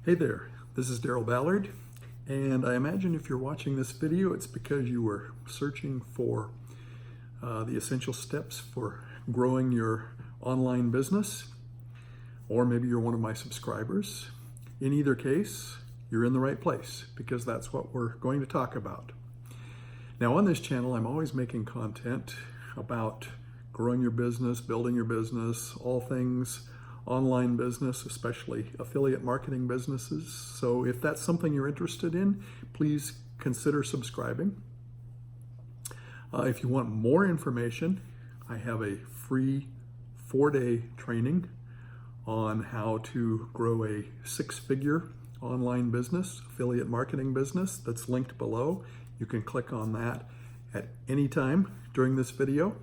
Hey there, this is Daryl Ballard, and I imagine if you're watching this video, it's because you were searching for the essential steps for growing your online business, or maybe you're one of my subscribers. In either case, you're in the right place because that's what we're going to talk about. Now on this channel, I'm always making content about growing your business, building your business, all things online business, especially affiliate marketing businesses. So if that's something you're interested in, please consider subscribing. If you want more information, I have a free 4-day training on how to grow a 6-figure online business, affiliate marketing business, that's linked below. You can click on that at any time during this video.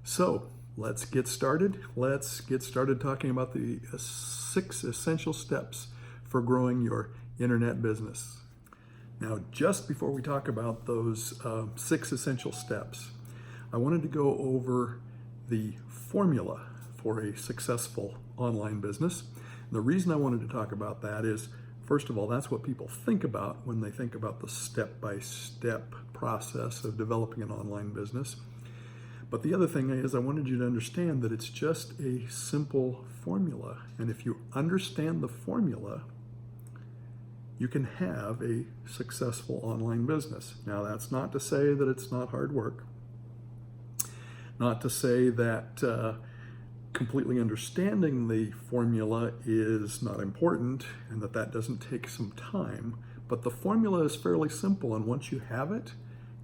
So let's get started. Let's get started talking about the 6 essential steps for growing your internet business. Now, just before we talk about those 6 essential steps, I wanted to go over the formula for a successful online business. And the reason I wanted to talk about that is, first of all, that's what people think about when they think about the step-by-step process of developing an online business. But the other thing is, I wanted you to understand that it's just a simple formula. And if you understand the formula, you can have a successful online business. Now, that's not to say that it's not hard work. Not to say that completely understanding the formula is not important and that doesn't take some time. But the formula is fairly simple. And once you have it,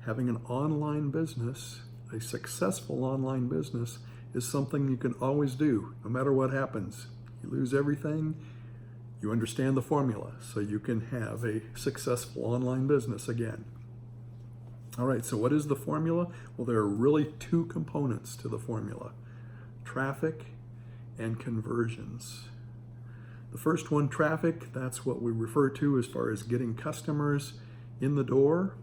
having an online business, a successful online business, is something you can always do, no matter what happens. You lose everything, you understand the formula, so you can have a successful online business again. All right, so what is the formula? Well, there are really 2 components to the formula: traffic and conversions. The first one, traffic, that's what we refer to as far as getting customers in the door.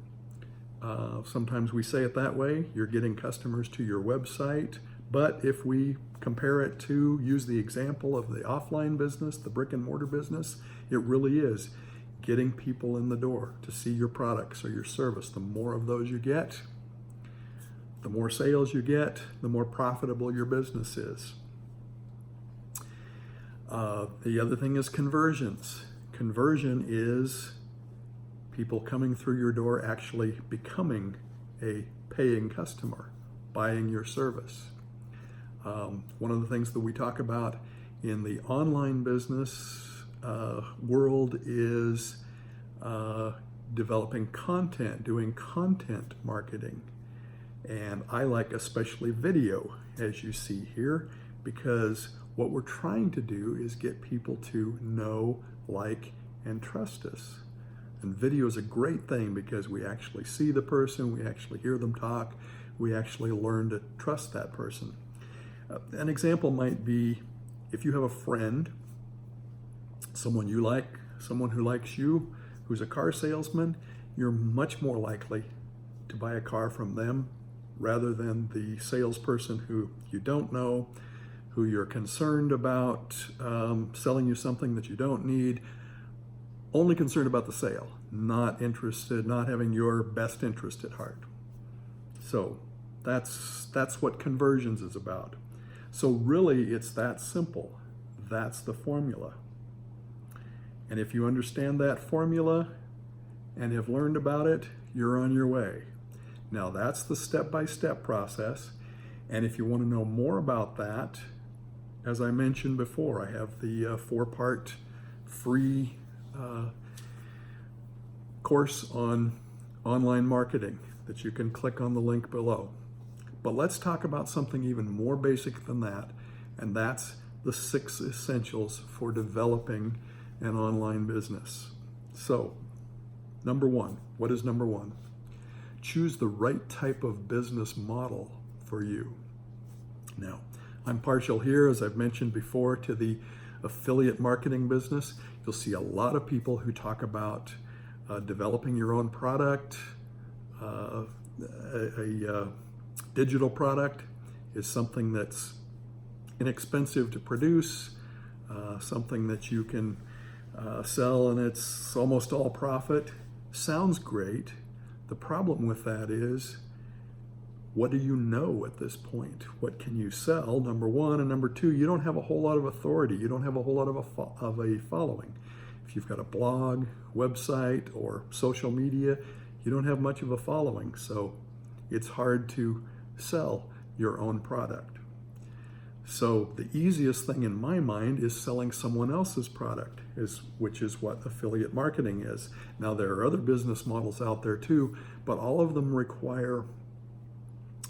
Sometimes we say it that way, you're getting customers to your website. But if we compare it to, use the example of the offline business, the brick and mortar business, it really is getting people in the door to see your products or your service. The more of those you get, the more sales you get, the more profitable your business is. The other thing is conversions. Conversion is people coming through your door actually becoming a paying customer, buying your service. One of the things that we talk about in the online business world is developing content, doing content marketing. And I like especially video, as you see here, because what we're trying to do is get people to know, like, and trust us. And video is a great thing because we actually see the person, we actually hear them talk, we actually learn to trust that person. An example might be if you have a friend, someone you like, someone who likes you, who's a car salesman, you're much more likely to buy a car from them rather than the salesperson who you don't know, who you're concerned about selling you something that you don't need, only concerned about the sale, not interested, not having your best interest at heart. So that's what conversions is about. So really, it's that simple. That's the formula. And if you understand that formula and have learned about it, you're on your way. Now that's the step-by-step process. And if you want to know more about that, as I mentioned before, I have the 4-part free course on online marketing that you can click on the link below. But let's talk about something even more basic than that, and that's the 6 essentials for developing an online business. So, number 1, what is number 1? Choose the right type of business model for you. Now, I'm partial here, as I've mentioned before, to the affiliate marketing business. You'll see a lot of people who talk about developing your own product. A digital product is something that's inexpensive to produce, something that you can sell and it's almost all profit. Sounds great. The problem with that is, what do you know at this point? What can you sell, number one? And number two, you don't have a whole lot of authority. You don't have a whole lot of a following. If you've got a blog, website, or social media, you don't have much of a following. So it's hard to sell your own product. So the easiest thing in my mind is selling someone else's product, which is what affiliate marketing is. Now, there are other business models out there too, but all of them require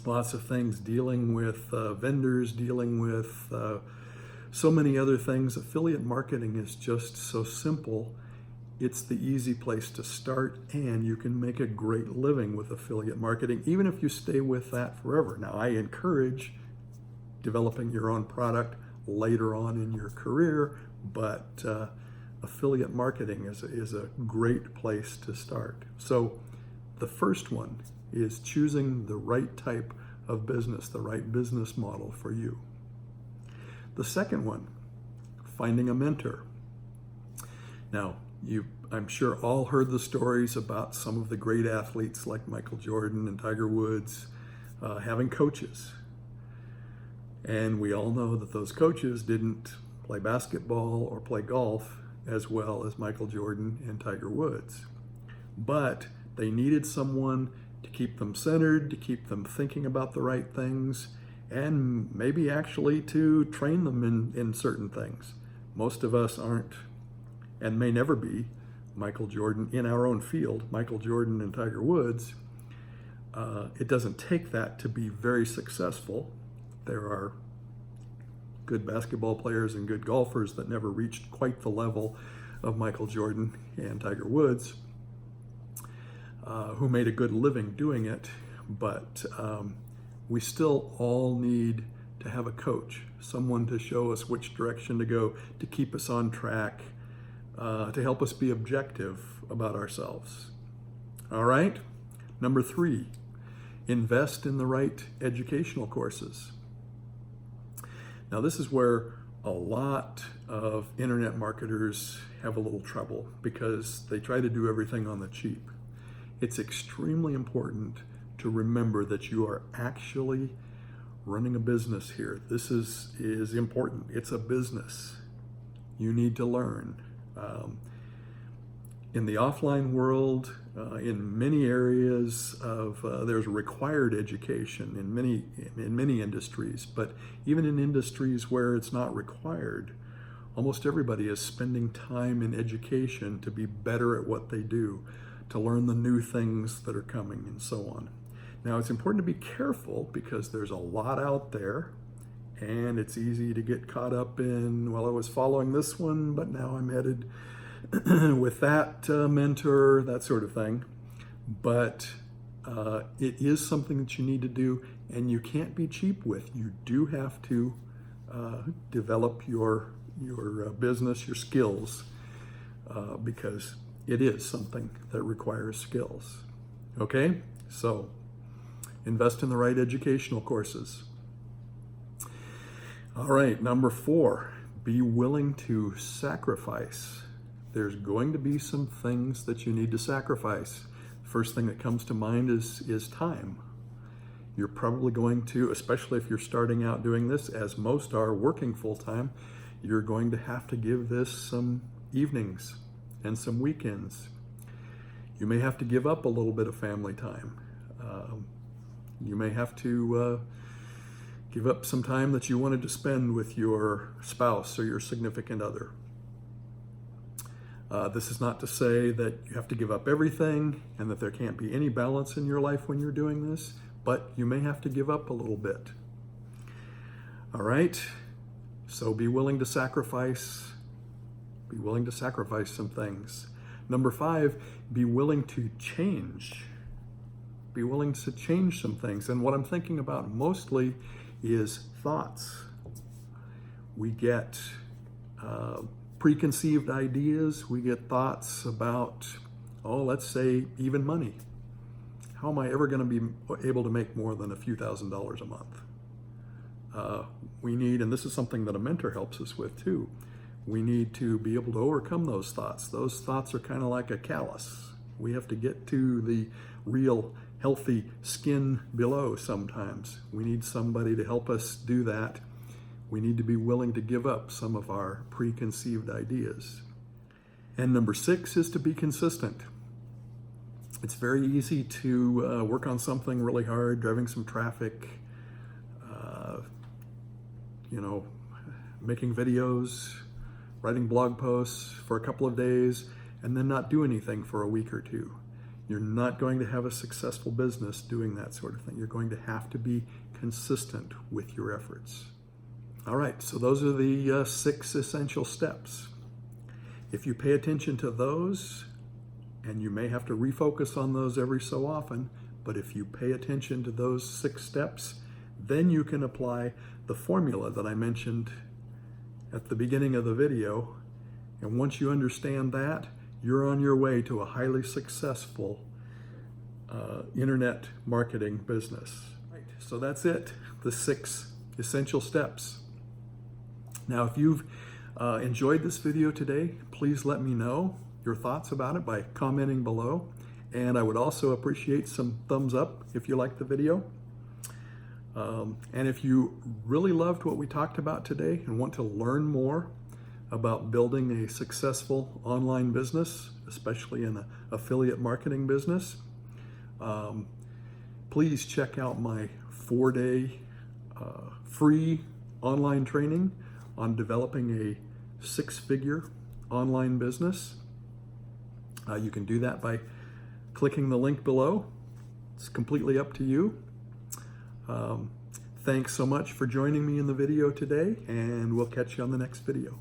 lots of things, dealing with vendors, dealing with so many other things. Affiliate marketing is just so simple. It's the easy place to start, and you can make a great living with affiliate marketing, even if you stay with that forever. Now, I encourage developing your own product later on in your career, but affiliate marketing is a great place to start. So the first one is choosing the right type of business, the right business model for you. The second one, finding a mentor. Now, I'm sure all heard the stories about some of the great athletes like Michael Jordan and Tiger Woods having coaches. And we all know that those coaches didn't play basketball or play golf as well as Michael Jordan and Tiger Woods. But they needed someone to keep them centered, to keep them thinking about the right things, and maybe actually to train them in certain things. Most of us aren't, and may never be, Michael Jordan in our own field, Michael Jordan and Tiger Woods. It doesn't take that to be very successful. There are good basketball players and good golfers that never reached quite the level of Michael Jordan and Tiger Woods, who made a good living doing it, but we still all need to have a coach, someone to show us which direction to go, to keep us on track, to help us be objective about ourselves. All right? Number 3, invest in the right educational courses. Now, this is where a lot of internet marketers have a little trouble because they try to do everything on the cheap. It's extremely important to remember that you are actually running a business here. This is important. It's a business. You need to learn. In the offline world, in many areas there's required education in many industries, but even in industries where it's not required, almost everybody is spending time in education to be better at what they do, to learn the new things that are coming, and so on. Now, it's important to be careful because there's a lot out there, and it's easy to get caught up in, well, I was following this one, but now I'm headed with that mentor, that sort of thing. But it is something that you need to do, and you can't be cheap with. You do have to develop your business, your skills, because it is something that requires skills. Okay? So invest in the right educational courses. All right, number 4, be willing to sacrifice. There's going to be some things that you need to sacrifice. First thing that comes to mind is time. You're probably going to, especially if you're starting out doing this, as most are working full-time, you're going to have to give this some evenings and some weekends. You may have to give up a little bit of family time. You may have to give up some time that you wanted to spend with your spouse or your significant other. This is not to say that you have to give up everything and that there can't be any balance in your life when you're doing this, but you may have to give up a little bit. All right? So be willing to sacrifice. Be willing to sacrifice some things. Number 5, be willing to change. Be willing to change some things. And what I'm thinking about mostly is thoughts. We get preconceived ideas. We get thoughts about, let's say even money. How am I ever going to be able to make more than a few $1,000s a month? We need, and this is something that a mentor helps us with too, We need to be able to overcome those thoughts. Those thoughts are kind of like a callus. We have to get to the real healthy skin below sometimes. We need somebody to help us do that. We need to be willing to give up some of our preconceived ideas. And number 6 is to be consistent. It's very easy to work on something really hard, driving some traffic, making videos, writing blog posts for a couple of days, and then not do anything for a week or two. You're not going to have a successful business doing that sort of thing. You're going to have to be consistent with your efforts. All right, so those are the 6 essential steps. If you pay attention to those, and you may have to refocus on those every so often, but if you pay attention to those 6 steps, then you can apply the formula that I mentioned at the beginning of the video. And once you understand that, you're on your way to a highly successful internet marketing business. Right. So that's it, the 6 essential steps. Now, if you've enjoyed this video today, please let me know your thoughts about it by commenting below. And I would also appreciate some thumbs up if you liked the video. And if you really loved what we talked about today and want to learn more about building a successful online business, especially in an affiliate marketing business, please check out my 4-day free online training on developing a 6-figure online business. You can do that by clicking the link below. It's completely up to you. Thanks so much for joining me in the video today, and we'll catch you on the next video.